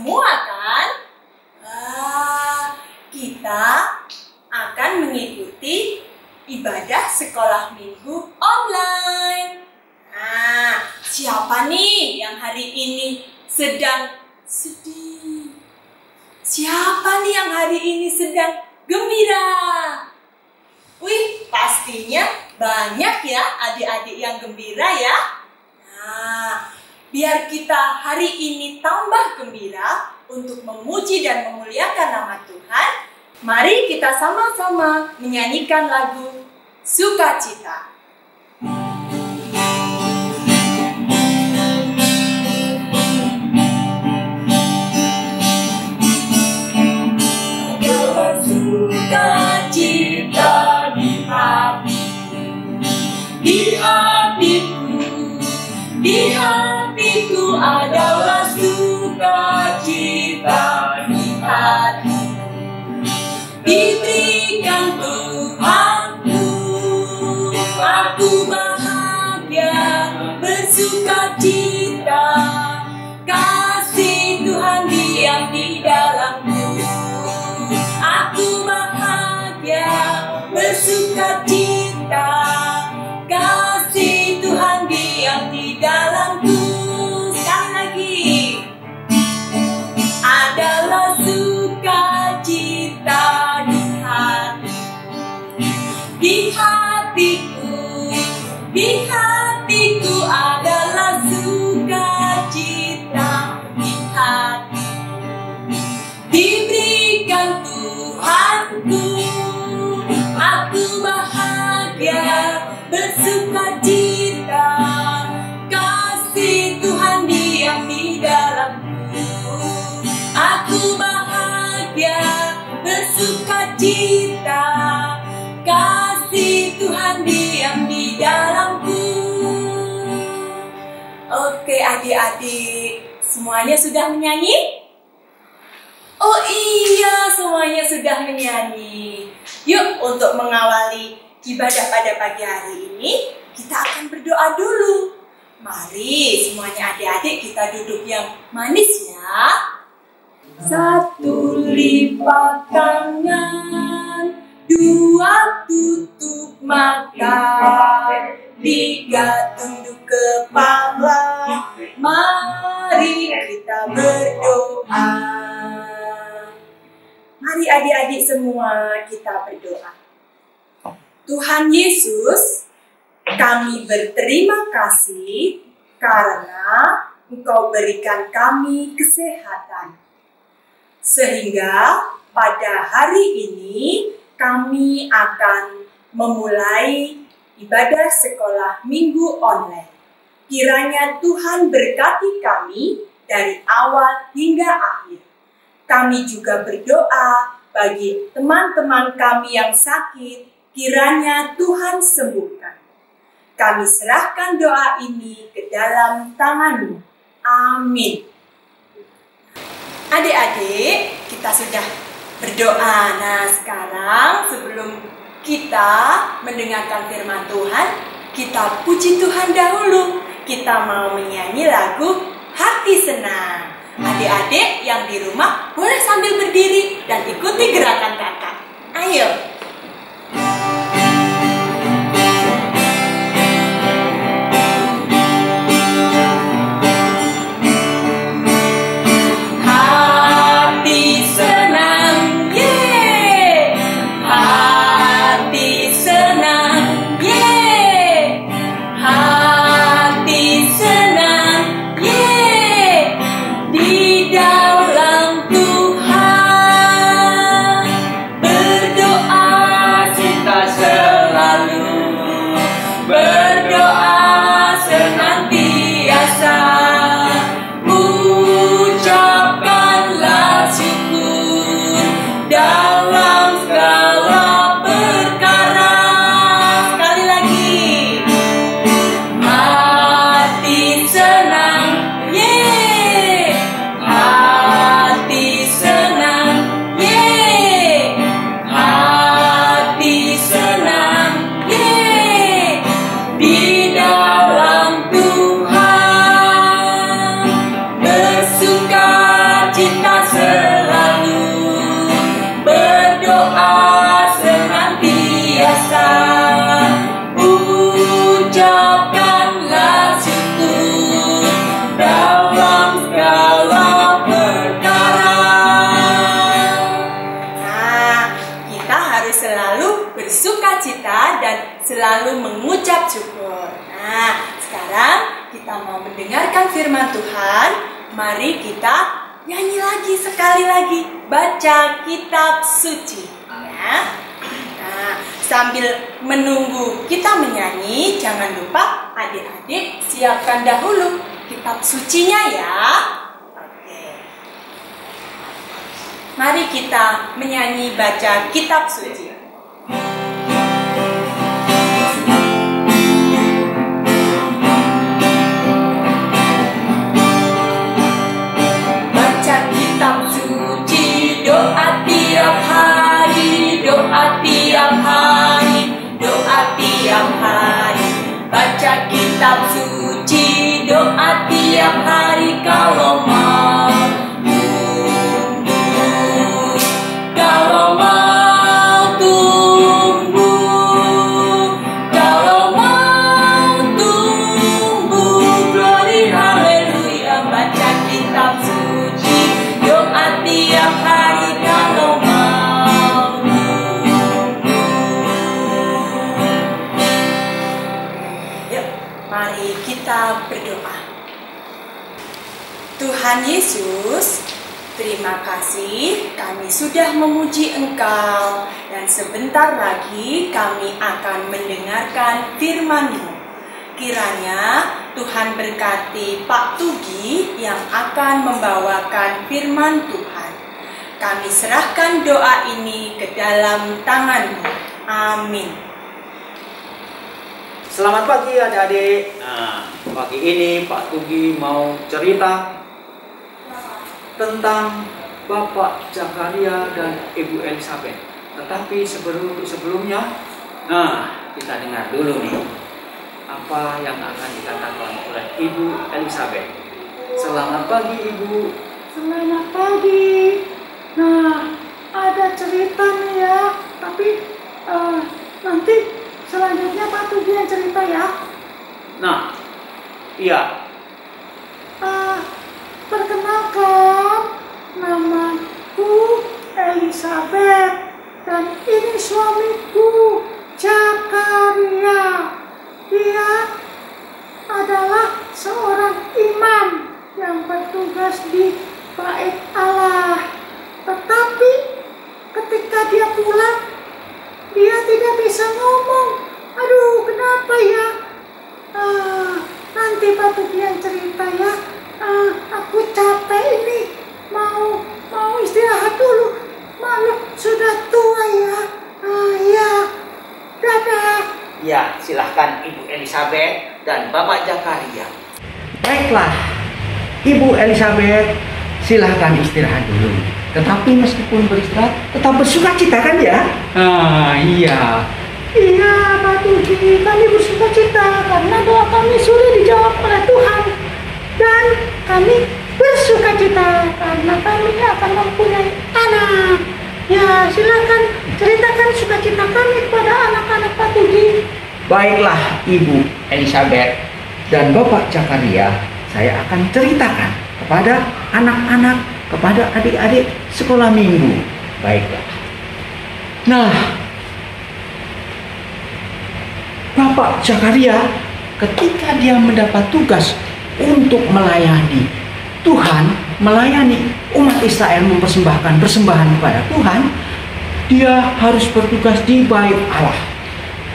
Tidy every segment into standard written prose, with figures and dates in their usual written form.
semua kan? Kita akan mengikuti ibadah sekolah minggu online. Siapa nih yang hari ini sedang sedih? Siapa nih yang hari ini sedang gembira? Wih, pastinya banyak ya adik-adik yang gembira ya. Biar kita hari ini tambah gembira untuk memuji dan memuliakan nama Tuhan, mari kita sama-sama menyanyikan lagu Sukacita. Sukacita di hatiku adalah sukacita di hatiku, diberikan Tuhanku, aku bahagia bersukacita, kasih Tuhan diam di dalamku, aku bahagia bersukacita, kasih Tuhan diam di dalamku. Sekali lagi, adalah sukacita di hatiku adalah sukacita di hatiku, diberikan Tuhanku, aku bahagia bersukacita, kasih Tuhan diam di dalamku, aku bahagia bersukacita, kasih Tuhan diam di dalamku. Oke adik-adik, semuanya sudah menyanyi? Oh iya, semuanya sudah menyanyi. Yuk, untuk mengawali ibadah pada pagi hari ini, kita akan berdoa dulu. Mari semuanya adik-adik kita duduk yang manis ya. Satu lipat tangan, dua tutup mata, tiga tunduk kepala, mari kita berdoa. Mari adik-adik semua kita berdoa. Tuhan Yesus, kami berterima kasih karena Engkau berikan kami kesehatan. Sehingga pada hari ini kami akan memulai ibadah sekolah minggu online. Kiranya Tuhan berkati kami dari awal hingga akhir. Kami juga berdoa bagi teman-teman kami yang sakit, kiranya Tuhan sembuhkan. Kami serahkan doa ini ke dalam tangan-Mu. Amin. Adik-adik, kita sudah berdoa. Nah, sekarang sebelum kita mendengarkan firman Tuhan, kita puji Tuhan dahulu. Kita mau menyanyi lagu Hati Senang. Adik-adik yang di rumah boleh sambil berdiri dan ikuti gerakan kakak. Ayo. Dalam Tuhan berdoa selalu mengucap syukur. Nah, sekarang kita mau mendengarkan firman Tuhan. Mari kita nyanyi lagi sekali lagi, baca kitab suci. Ya. Nah, sambil menunggu kita menyanyi, jangan lupa adik-adik siapkan dahulu kitab sucinya ya. Oke. Mari kita menyanyi baca kitab suci. Baca kitab suci, doa tiap hari, doa tiap hari, doa tiap hari. Baca kitab suci, doa tiap hari kalau mau tumbuh, kalau mau tumbuh, kalau mau tumbuh. Glory haleluya. Baca kitab suci, doa tiap hari kalau mau tumbuh. Yuk, mari kita berdoa. Tuhan Yesus, terima kasih kami sudah memuji Engkau dan sebentar lagi kami akan mendengarkan firman-Mu. Kiranya Tuhan berkati Pak Tugi yang akan membawakan firman Tuhan. Kami serahkan doa ini ke dalam tangan-Mu. Amin. Selamat pagi adik-adik. Nah, pagi ini Pak Tugi mau cerita tentang Bapak Zakaria dan Ibu Elizabeth. Tetapi sebelumnya, kita dengar dulu nih apa yang akan dikatakan oleh Ibu Elizabeth. Selamat pagi Ibu. Selamat pagi. Nah, ada cerita nih ya, tapi nanti selanjutnya Pak Tugi yang cerita ya. Nah, iya. Perkenalkan, namaku Elizabeth dan ini suamiku Zakaria. Dia adalah seorang imam yang bertugas di Bait Allah. Tetapi ketika dia pulang, dia tidak bisa ngomong. Aduh, kenapa ya? Nanti Pak Tugi yang cerita ya. Aku capek ini, mau istirahat dulu. Malah sudah tua ya. Ya, dadah. Ya, silahkan Ibu Elizabeth dan Bapak Zakaria. Baiklah, Ibu Elizabeth, silahkan istirahat dulu. Tetapi meskipun beristirahat, tetap bersuka cita kan ya? Iya. Iya, Pak Tugi, kami bersuka cita karena doa kami sudah dijawab oleh Tuhan. Dan kami bersuka cita karena kami akan mempunyai anak. Ya, silakan ceritakan sukacita kami kepada anak-anak Pak Tugi. Baiklah, Ibu Elizabeth dan Bapak Zakaria, saya akan ceritakan kepada anak-anak, kepada adik-adik sekolah minggu. Baiklah. Nah, Bapak Zakaria ketika dia mendapat tugas untuk melayani Tuhan, melayani umat Israel, mempersembahkan persembahan kepada Tuhan, dia harus bertugas di Bait Allah.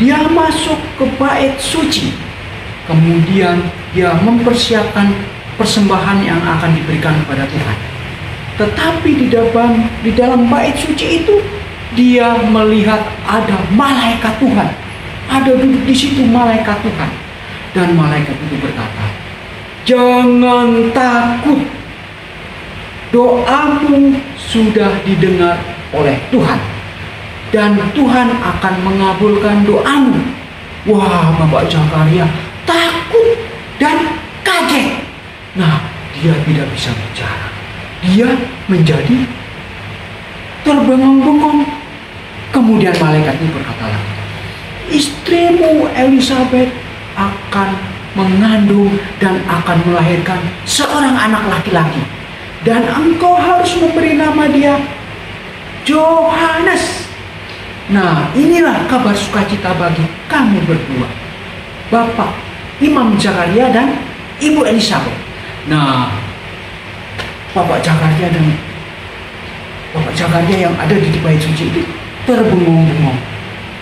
Dia masuk ke bait suci, kemudian dia mempersiapkan persembahan yang akan diberikan kepada Tuhan. Tetapi di dalam bait suci itu, dia melihat ada malaikat Tuhan, ada duduk di situ malaikat Tuhan, dan malaikat itu berkata, "Jangan takut, doamu sudah didengar oleh Tuhan, dan Tuhan akan mengabulkan doamu." Wah, Bapak Zakaria takut dan kaget. Nah, dia tidak bisa bicara. Dia menjadi terbengong-bengong. Kemudian malaikat itu berkata lagi, "Istrimu Elizabeth akan mengandung dan akan melahirkan seorang anak laki-laki, dan engkau harus memberi nama dia Yohanes. Nah, inilah kabar sukacita bagi kamu berdua, Bapak Imam Zakaria dan Ibu Elizabeth. Nah, Bapak Zakaria yang ada di bait suci itu terbengong-bengong.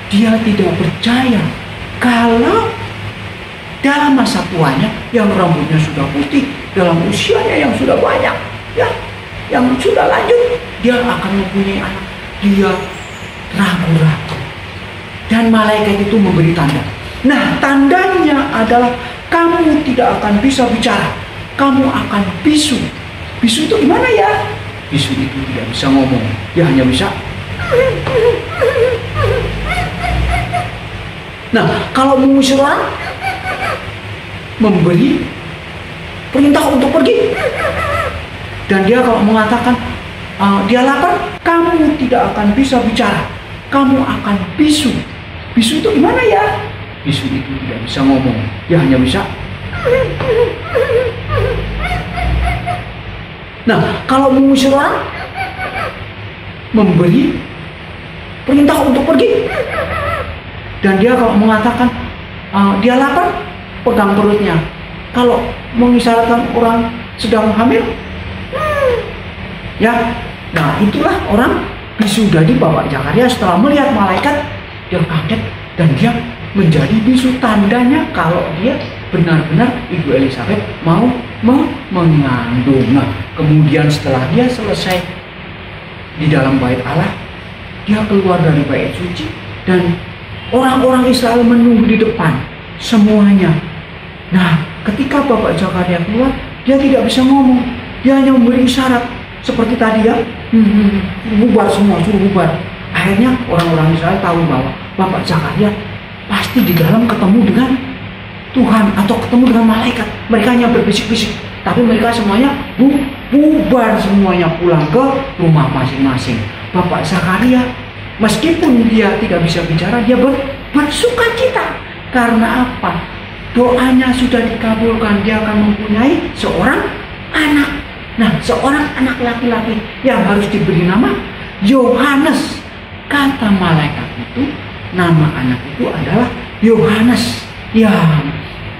Dia tidak percaya kalau dalam masa tuanya yang rambutnya sudah putih, dalam usianya yang sudah banyak, ya, yang sudah lanjut, dia akan mempunyai anak. Dia ragu-ragu. Dan malaikat itu memberi tanda. Nah, tandanya adalah kamu tidak akan bisa bicara. Kamu akan bisu. Bisu itu gimana ya? Bisu itu tidak bisa ngomong. Dia hanya bisa. Nah, kalau mengusir orang, memberi perintah untuk pergi. Dan dia kalau mengatakan dia lapar, kamu tidak akan bisa bicara. Kamu akan bisu. Bisu itu gimana ya? Bisu itu tidak bisa ngomong. Dia hanya bisa. Nah, kalau mengusir orang, memberi perintah untuk pergi. Dan dia kalau mengatakan dia lapar, pegang perutnya. Kalau mengisyaratkan orang sedang hamil, ya, nah itulah orang bisu. Jadi Bapak Zakaria setelah melihat malaikat, dia kaget dan dia menjadi bisu. Tandanya kalau dia benar-benar Ibu Elizabeth mau mengandung. Nah, kemudian setelah dia selesai di dalam bait Allah, dia keluar dari bait suci dan orang-orang Israel menunggu di depan semuanya. Nah, ketika Bapak Zakaria keluar, dia tidak bisa ngomong. Dia hanya memberi isyarat. Seperti tadi ya, bubar semua, suruh bubar. Akhirnya orang-orang Israel tahu bahwa Bapak Zakaria pasti di dalam ketemu dengan Tuhan atau ketemu dengan malaikat. Mereka hanya berbisik-bisik, tapi mereka semuanya bubar semuanya, pulang ke rumah masing-masing. Bapak Zakaria, meskipun dia tidak bisa bicara, dia bersukacita. Karena apa? Doanya sudah dikabulkan. Dia akan mempunyai seorang anak. Nah, seorang anak laki-laki yang harus diberi nama Yohanes. Kata malaikat itu, nama anak itu adalah Yohanes. Ya,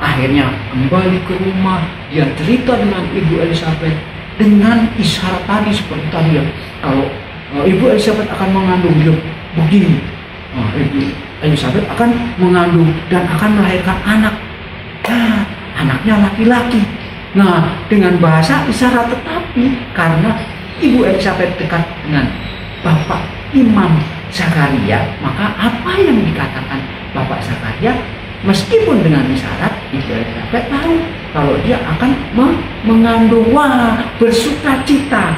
akhirnya kembali ke rumah, dia cerita dengan Ibu Elizabeth dengan isyarat tadi seperti tadi ya. Kalau Ibu Elizabeth akan mengandung, dia begini. Ibu Elizabeth akan mengandung dan akan melahirkan anak. Nah, anaknya laki-laki. Nah, dengan bahasa isyarat, tetapi karena Ibu Elizabeth dekat dengan Bapak Imam Zakaria, maka apa yang dikatakan Bapak Zakaria, meskipun dengan isyarat, Ibu Elizabeth tahu kalau dia akan mengandung. Wah, bersukacita.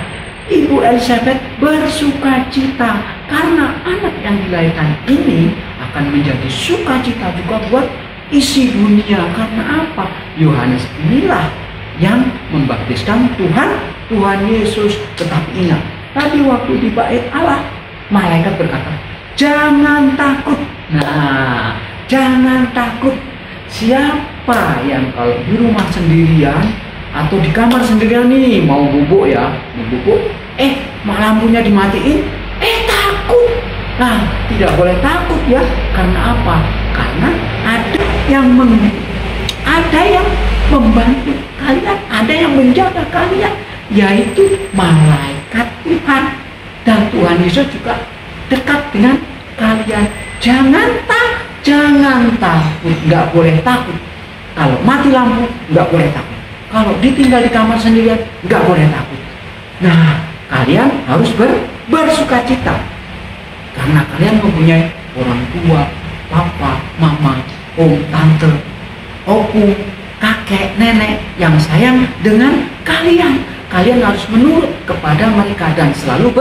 Ibu Elizabeth bersukacita karena anak yang dilahirkan ini akan menjadi sukacita juga buat isi dunia. Karena apa? Yohanes inilah yang membaptiskan Tuhan Yesus. Tetapi ingat, tadi waktu di bait Allah, malaikat berkata, jangan takut. Nah, jangan takut. Siapa yang kalau di rumah sendirian atau di kamar sendirian nih, mau bubuk ya, mau bubuk, lampunya dimatiin, takut. Nah, tidak boleh takut ya. Karena apa? Karena ada yang membantu kalian, ada yang menjaga kalian, yaitu malaikat Tuhan. Dan Tuhan Yesus juga dekat dengan kalian. Jangan takut, nggak boleh takut. Kalau mati lampu, nggak boleh takut. Kalau ditinggal di kamar sendirian, nggak boleh takut. Nah, kalian harus bersukacita karena kalian mempunyai orang tua, papa, mama, om, tante, opu, kakek, nenek yang sayang dengan kalian. Kalian harus menurut kepada mereka dan selalu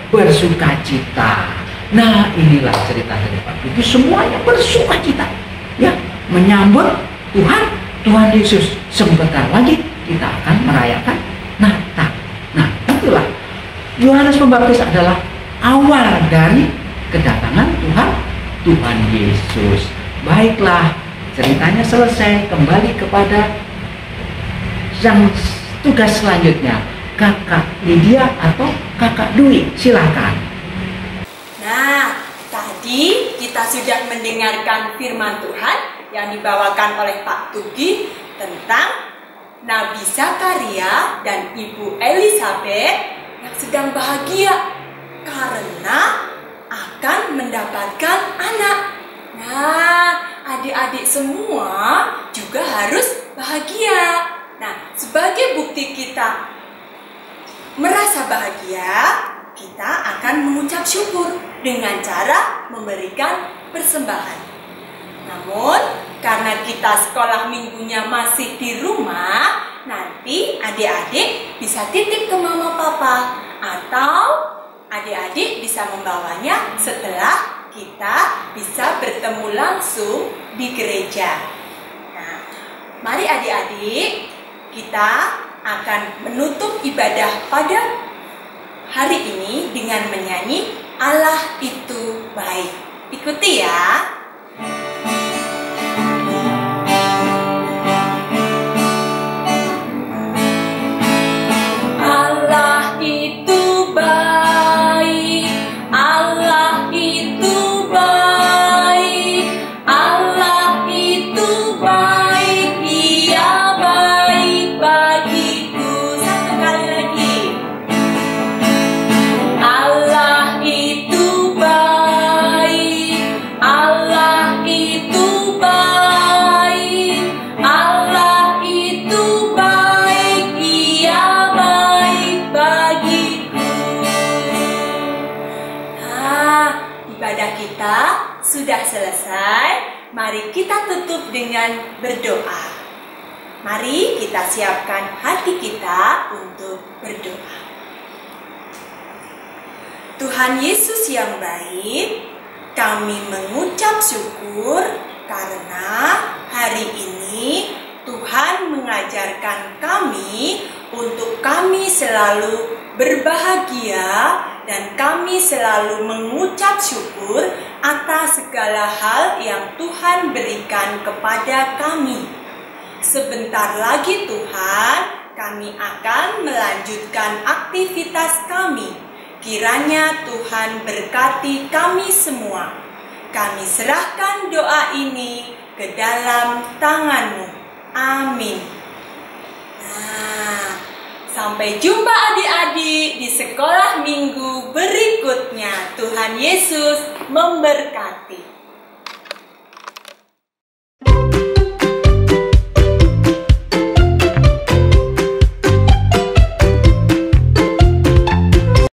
bersukacita. Nah, inilah cerita dari Pak Bibi, semuanya bersukacita ya, menyambut Tuhan Yesus. Sebentar lagi kita akan merayakan Natal. Nah, itulah Yohanes Pembaptis adalah awal dari kedatangan Tuhan Yesus. Baiklah, ceritanya selesai. Kembali kepada yang tugas selanjutnya, Kakak Lydia atau Kakak Dwi, silakan. Nah, tadi Tadi kita sudah mendengarkan firman Tuhan yang dibawakan oleh Pak Tugi tentang Nabi Zakaria dan Ibu Elizabeth yang sedang bahagia karena akan mendapatkan anak. Nah, adik-adik semua juga harus bahagia. Nah, sebagai bukti kita merasa bahagia, kita akan mengucap syukur dengan cara memberikan persembahan. Namun, karena kita sekolah minggunya masih di rumah, nanti adik-adik bisa titip ke mama papa atau adik-adik bisa membawanya setelah kita bisa bertemu langsung di gereja. Nah, mari adik-adik, kita akan menutup ibadah pada hari ini dengan menyanyi Allah itu baik. Ikuti ya. Allah itu baik, Allah itu baik, Allah itu baik, Dia baik bagiku. Satu kali lagi. Allah itu baik, Allah itu baik, Allah itu baik, Dia baik bagiku. Nah, ibadah kita sudah selesai. Mari kita tutup dengan berdoa. Mari kita siapkan hati kita untuk berdoa. Tuhan Yesus yang baik, kami mengucap syukur karena hari ini Tuhan mengajarkan kami untuk kami selalu berbahagia dan kami selalu mengucap syukur atas segala hal yang Tuhan berikan kepada kami. Sebentar lagi Tuhan, kami akan melanjutkan aktivitas kami. Kiranya Tuhan berkati kami semua. Kami serahkan doa ini ke dalam tangan-Mu. Amin. Nah, sampai jumpa adik-adik di sekolah minggu berikutnya. Tuhan Yesus memberkati.